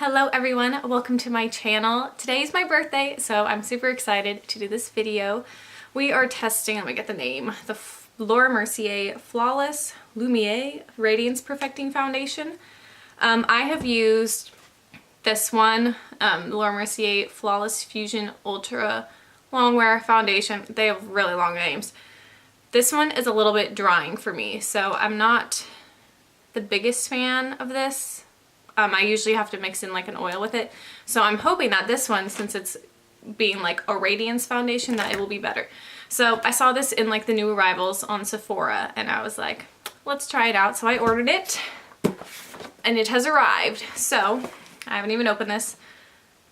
Hello everyone, welcome to my channel. Today is my birthday, so I'm super excited to do this video. We are testing, let me get the name, the Laura Mercier Flawless Lumiere Radiance-Perfecting Foundation. I have used this one, Laura Mercier Flawless Fusion Ultra Longwear Foundation. They have really long names. This one is a little bit drying for me, so I'm not the biggest fan of this. I usually have to mix in like an oil with it. So I'm hoping that this one, since it's being like a radiance foundation, that it will be better. So I saw this in like the new arrivals on Sephora and I was like, let's try it out. So I ordered it and it has arrived. So I haven't even opened this.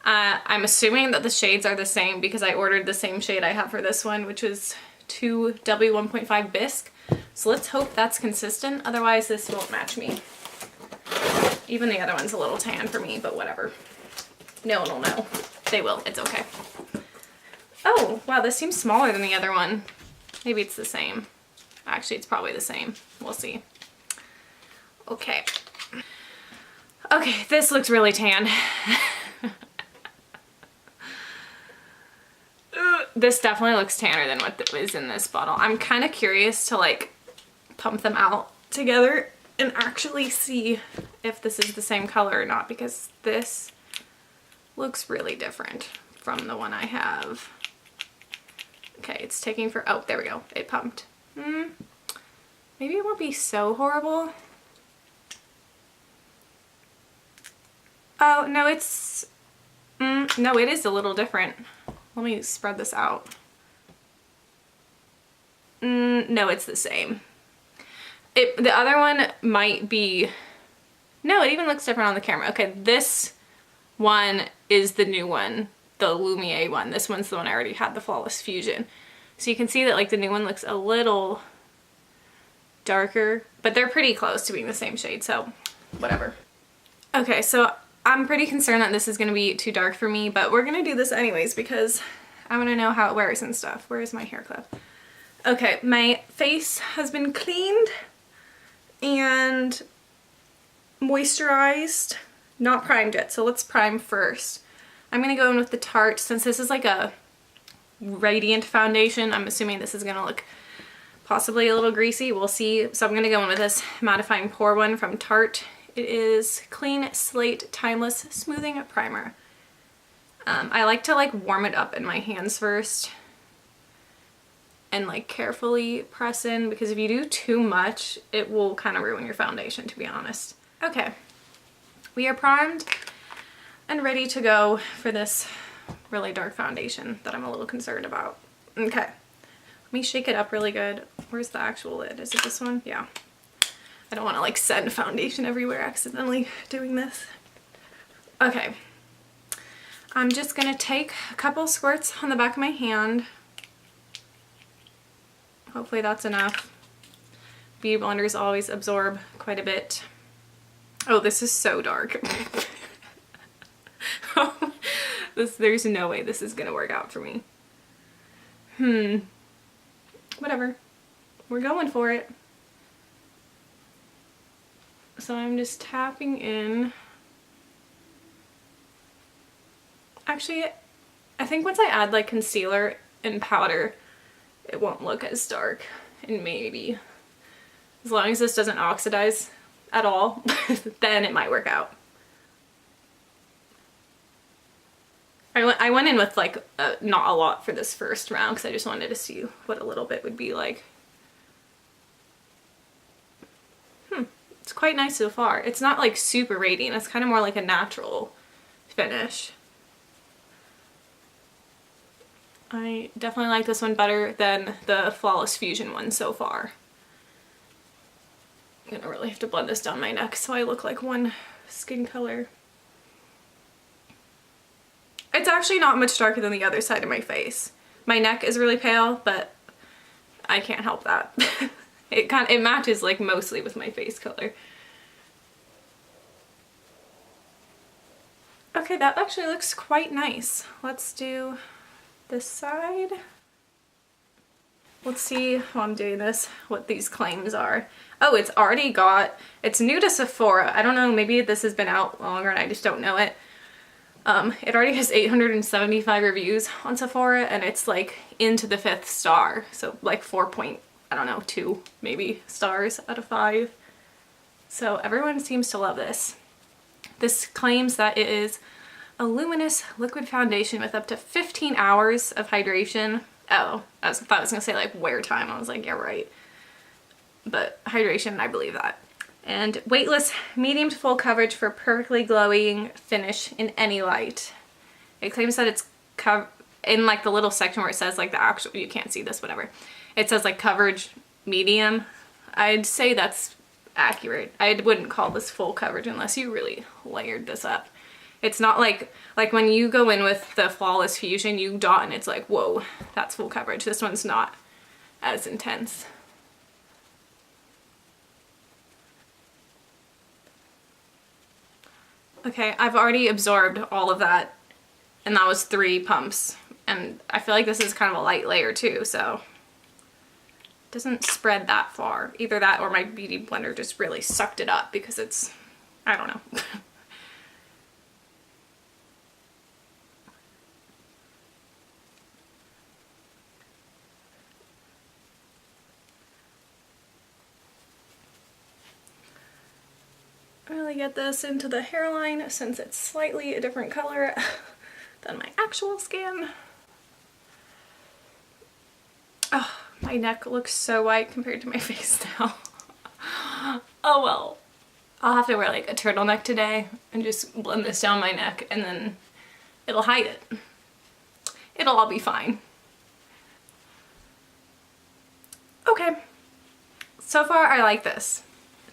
I'm assuming that the shades are the same because I ordered the same shade I have for this one, which was 2W1.5 Bisque. So let's hope that's consistent. Otherwise this won't match me. Even the other one's a little tan for me, but whatever. No one will know. They will. It's okay. Oh, wow, this seems smaller than the other one. Maybe it's the same. Actually, it's probably the same. We'll see. Okay. Okay, this looks really tan. This definitely looks tanner than what is in this bottle. I'm kind of curious to like pump them out together and actually see if this is the same color or not, because this looks really different from the one I have. Okay, it's taking for, oh, there we go. It pumped. Maybe it won't be so horrible. Oh, no, it's, no, it is a little different. Let me spread this out. No, it's the same. The other one might be, no, it even looks different on the camera. Okay, this one is the new one, the Lumiere one. This one's the one I already had, the Flawless Fusion. So you can see that like the new one looks a little darker, but they're pretty close to being the same shade, so whatever. Okay, so I'm pretty concerned that this is gonna be too dark for me, but we're gonna do this anyways because I wanna know how it wears and stuff. Where is my hair clip? Okay, my face has been cleaned and moisturized, not primed yet, so let's prime first. I'm gonna go in with the Tarte. Since this is like a radiant foundation, I'm assuming this is gonna look possibly a little greasy. We'll see. So I'm gonna go in with this mattifying pore one from Tarte. It is Clean Slate Timeless Smoothing Primer. I like to like warm it up in my hands first and like carefully press in, because if you do too much, it will kind of ruin your foundation, to be honest. Okay, we are primed and ready to go for this really dark foundation that I'm a little concerned about. Okay, let me shake it up really good. Where's the actual lid? Is it this one? Yeah. I don't want to like send foundation everywhere accidentally doing this. Okay, I'm just gonna take a couple squirts on the back of my hand. Hopefully that's enough. Beauty blenders always absorb quite a bit. Oh, this is so dark. There's no way this is gonna work out for me. Whatever. We're going for it. So I'm just tapping in. Actually, I think once I add like concealer and powder, it won't look as dark, and maybe as long as this doesn't oxidize at all, then it might work out. I went in with like not a lot for this first round because I just wanted to see what a little bit would be like. It's quite nice so far. It's not like super radiant, it's kind of more like a natural finish. I definitely like this one better than the Flawless Fusion one so far. I'm gonna really have to blend this down my neck so I look like one skin color. It's actually not much darker than the other side of my face. My neck is really pale, but I can't help that. It matches like mostly with my face color. Okay, that actually looks quite nice. Let's do this side. let's see while I'm doing this what these claims are. Oh, it's already got, it's new to Sephora. I don't know, maybe this has been out longer and I just don't know it. It already has 875 reviews on Sephora and it's like into the 5th star. So like 4.2 maybe stars out of 5. So everyone seems to love this. This claims that it is a luminous liquid foundation with up to 15 hours of hydration. Oh, I thought I was gonna say like wear time. I was like, yeah, right. But hydration, I believe that. And weightless medium to full coverage for perfectly glowing finish in any light. It claims that it's in like the little section where it says like the actual, you can't see this, whatever. It says like coverage medium. I'd say that's accurate. I wouldn't call this full coverage unless you really layered this up. It's not like when you go in with the Flawless Fusion, you dot and it's like, whoa, that's full coverage. This one's not as intense. Okay, I've already absorbed all of that, and that was 3 pumps. And I feel like this is kind of a light layer too, so it doesn't spread that far. Either that or my Beauty Blender just really sucked it up because it's, I don't know. Really get this into the hairline since it's slightly a different color than my actual skin. Oh, my neck looks so white compared to my face now. Oh well. I'll have to wear like a turtleneck today and just blend this down my neck and then it'll hide it. It'll all be fine. Okay. So far I like this.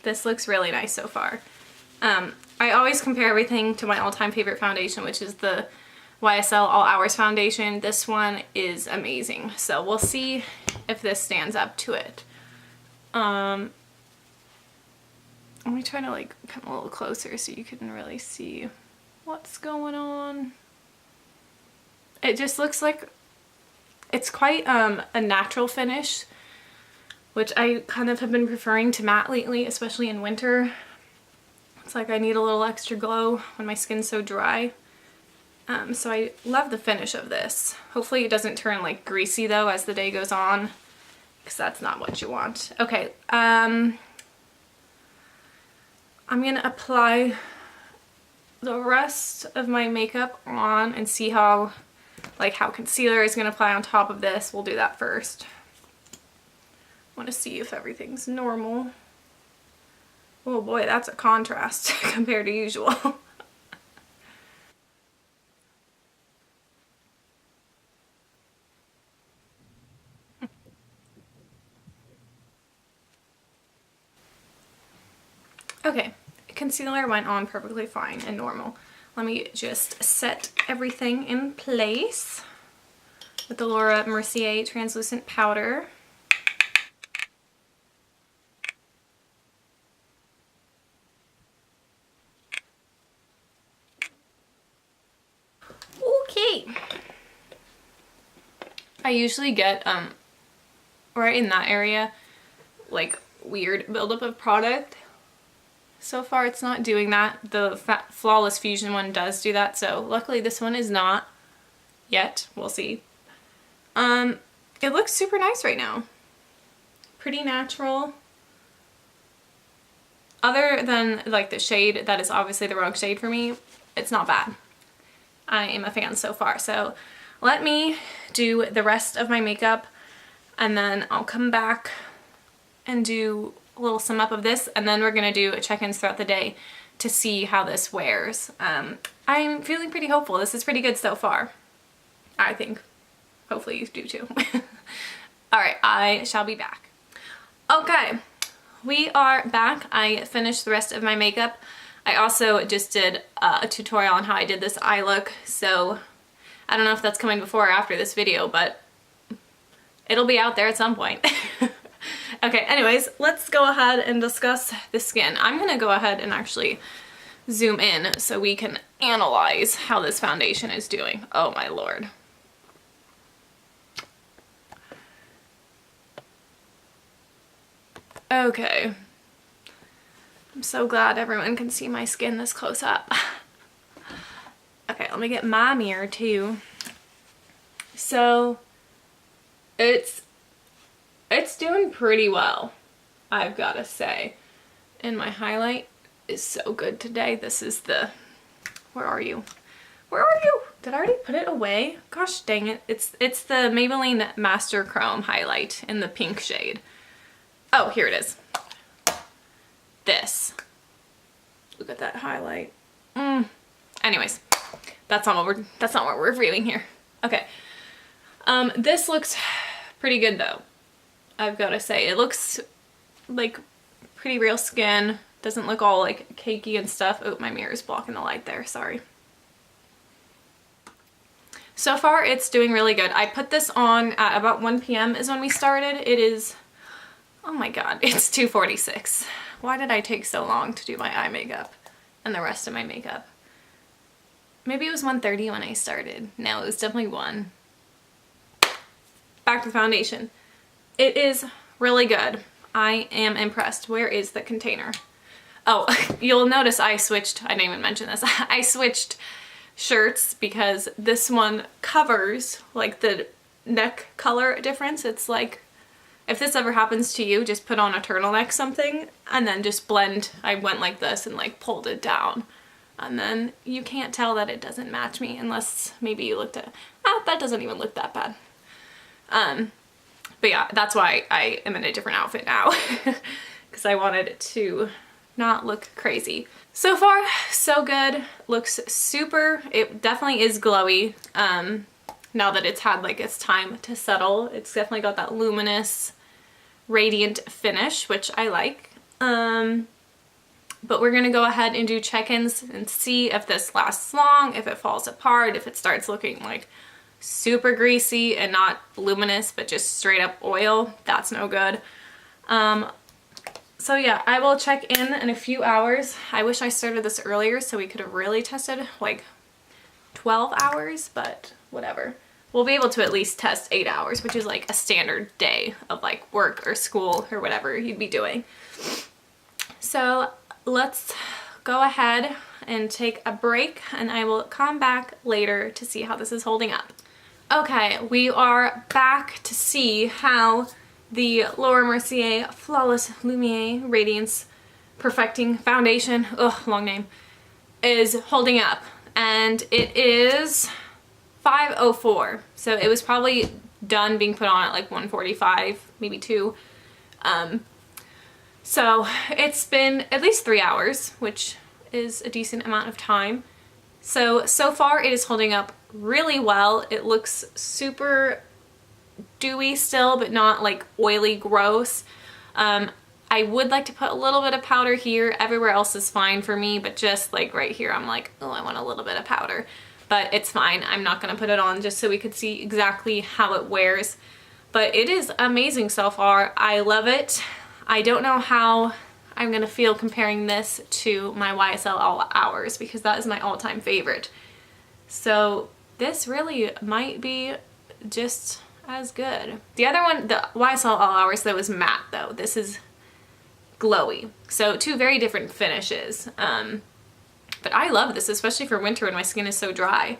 This looks really nice so far. I always compare everything to my all-time favorite foundation, which is the YSL All Hours foundation. This one is amazing. So we'll see if this stands up to it. Let me try to like come a little closer so you can really see what's going on. It just looks like it's quite a natural finish, which I kind of have been preferring to matte lately, especially in winter. It's like I need a little extra glow when my skin's so dry. So I love the finish of this. Hopefully it doesn't turn like greasy though as the day goes on, because that's not what you want. Okay, I'm gonna apply the rest of my makeup on and see how concealer is gonna apply on top of this. We'll do that first. I want to see if everything's normal. Oh boy, that's a contrast compared to usual. Okay, concealer went on perfectly fine and normal. Let me just set everything in place with the Mercier translucent powder. Okay. I usually get right in that area like weird buildup of product. So far it's not doing that. The Flawless Fusion one does do that, so luckily this one is not yet. We'll see. It looks super nice right now. Pretty natural. Other than like the shade, that is obviously the wrong shade for me, it's not bad. I am a fan so far. So let me do the rest of my makeup and then I'll come back and do a little sum up of this, and then we're gonna do check-ins throughout the day to see how this wears. I'm feeling pretty hopeful. This is pretty good so far, I think. Hopefully you do too. Alright, I shall be back. Okay, we are back. I finished the rest of my makeup. I also just did a tutorial on how I did this eye look, so I don't know if that's coming before or after this video, but it'll be out there at some point. Okay, anyways, let's go ahead and discuss the skin. I'm gonna go ahead and actually zoom in so we can analyze how this foundation is doing. Oh my lord. Okay. I'm so glad everyone can see my skin this close up. Okay, let me get my mirror too. So it's doing pretty well, I've got to say. And my highlight is so good today. This is the, where are you? Where are you? Did I already put it away? Gosh dang it. It's the Maybelline Master Chrome highlight in the pink shade. Oh, here it is. This. Look at that highlight. Anyways, that's not what we're reviewing here. Okay. This looks pretty good though, I've got to say. It looks like pretty real skin. Doesn't look all like cakey and stuff. Oh, my mirror is blocking the light there. Sorry. So far, it's doing really good. I put this on at about 1 p.m. is when we started. It is, oh my god, it's 2:46. Why did I take so long to do my eye makeup and the rest of my makeup? Maybe it was 1:30 when I started. No, it was definitely 1. Back to the foundation. It is really good. I am impressed. Where is the container? Oh, you'll notice I didn't even mention this. I switched shirts because this one covers like the neck color difference. It's like, if this ever happens to you, just put on a turtleneck something and then just blend. I went like this and like pulled it down. And then you can't tell that it doesn't match me unless maybe you looked at, that doesn't even look that bad. But yeah, that's why I am in a different outfit now because I wanted it to not look crazy. So far, so good. Looks super, it definitely is glowy. Now that it's had like its time to settle, it's definitely got that luminous, radiant finish, which I like. But we're gonna go ahead and do check-ins and see if this lasts long, if it falls apart, if it starts looking like super greasy and not luminous, but just straight up oil. That's no good. So yeah, I will check in a few hours. I wish I started this earlier so we could have really tested like 12 hours, but whatever. We'll be able to at least test 8 hours, which is like a standard day of like work or school or whatever you'd be doing. So let's go ahead and take a break and I will come back later to see how this is holding up. Okay, we are back to see how the Laura Mercier Flawless Lumiere Radiance-Perfecting Foundation, ugh, long name, is holding up. And it is 5:04, so it was probably done being put on at like 1:45, maybe 2. So it's been at least 3 hours, which is a decent amount of time. So far it is holding up really well. It looks super dewy still, but not like oily gross. I would like to put a little bit of powder here. Everywhere else is fine for me, but just like right here, I'm like, oh, I want a little bit of powder. But it's fine. I'm not gonna put it on just so we could see exactly how it wears. But it is amazing so far. I love it. I don't know how I'm gonna feel comparing this to my YSL All Hours because that is my all-time favorite. So this really might be just as good. The other one, the YSL All Hours, that was matte though. This is glowy. So 2 very different finishes. But I love this, especially for winter when my skin is so dry.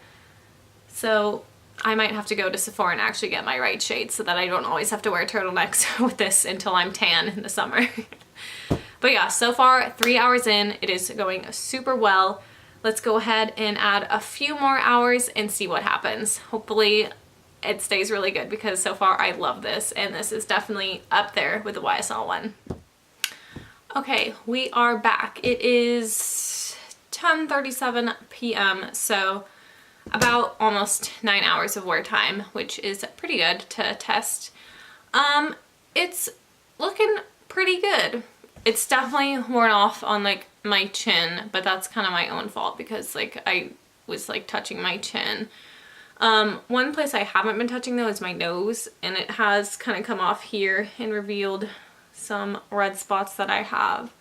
So I might have to go to Sephora and actually get my right shade so that I don't always have to wear turtlenecks with this until I'm tan in the summer. But yeah, so far 3 hours in, it is going super well. Let's go ahead and add a few more hours and see what happens. Hopefully it stays really good because so far I love this, and this is definitely up there with the YSL one. Okay, we are back. It is 10:37 p.m. so about almost 9 hours of wear time, which is pretty good to test. It's looking pretty good. It's definitely worn off on like my chin, but that's kind of my own fault because like I was like touching my chin. One place I haven't been touching though is my nose, and it has kind of come off here and revealed some red spots that I have.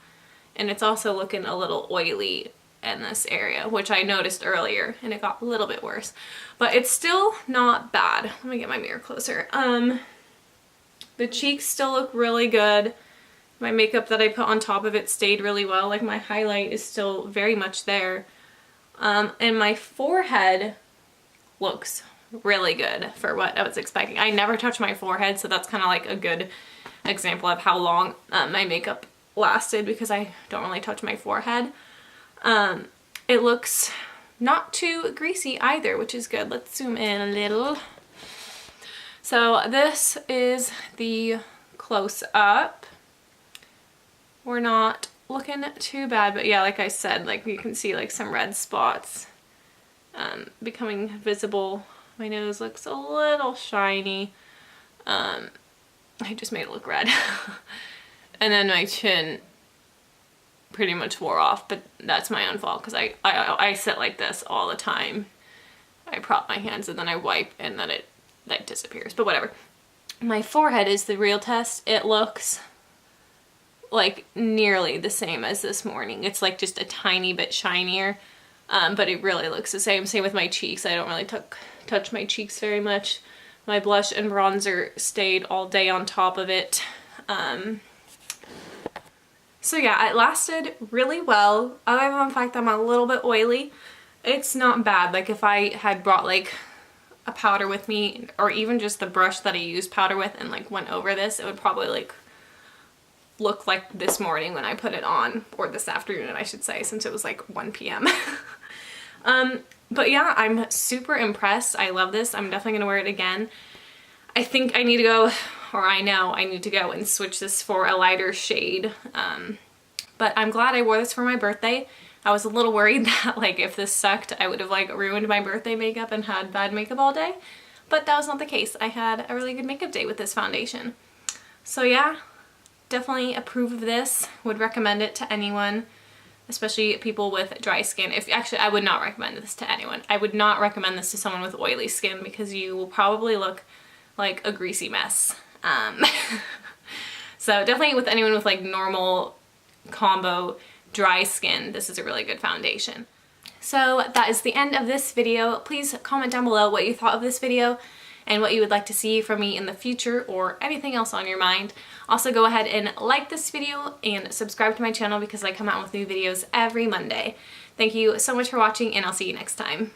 And it's also looking a little oily in this area, which I noticed earlier, and it got a little bit worse. But it's still not bad. Let me get my mirror closer. The cheeks still look really good. My makeup that I put on top of it stayed really well. Like my highlight is still very much there. And my forehead looks really good for what I was expecting. I never touch my forehead, so that's kind of like a good example of how long my makeup lasted, because I don't really touch my forehead. It looks not too greasy either, which is good. Let's zoom in a little. So this is the close-up. We're not looking too bad, but yeah, like I said, like you can see like some red spots becoming visible. My nose looks a little shiny. I just made it look red. And then my chin pretty much wore off, but that's my own fault, because I sit like this all the time. I prop my hands and then I wipe, and then it like disappears, but whatever. My forehead is the real test. It looks like nearly the same as this morning. It's like just a tiny bit shinier, but it really looks the same. Same with my cheeks. I don't really touch my cheeks very much. My blush and bronzer stayed all day on top of it. So yeah, it lasted really well, other than the fact that I'm a little bit oily. It's not bad. Like if I had brought like a powder with me, or even just the brush that I used powder with, and like went over this, it would probably like look like this morning when I put it on, or this afternoon I should say, since it was like 1 p.m. But yeah, I'm super impressed. I love this. I'm definitely gonna wear it again. I think I need to go, or I know I need to go and switch this for a lighter shade. But I'm glad I wore this for my birthday. I was a little worried that like if this sucked, I would have like ruined my birthday makeup and had bad makeup all day. But that was not the case. I had a really good makeup day with this foundation. So yeah, definitely approve of this. Would recommend it to anyone, especially people with dry skin. Actually, I would not recommend this to anyone. I would not recommend this to someone with oily skin, because you will probably look like a greasy mess. So definitely with anyone with like normal combo dry skin, this is a really good foundation. So that is the end of this video. Please comment down below what you thought of this video and what you would like to see from me in the future, or anything else on your mind. Also go ahead and like this video and subscribe to my channel, because I come out with new videos every Monday. Thank you so much for watching, and I'll see you next time.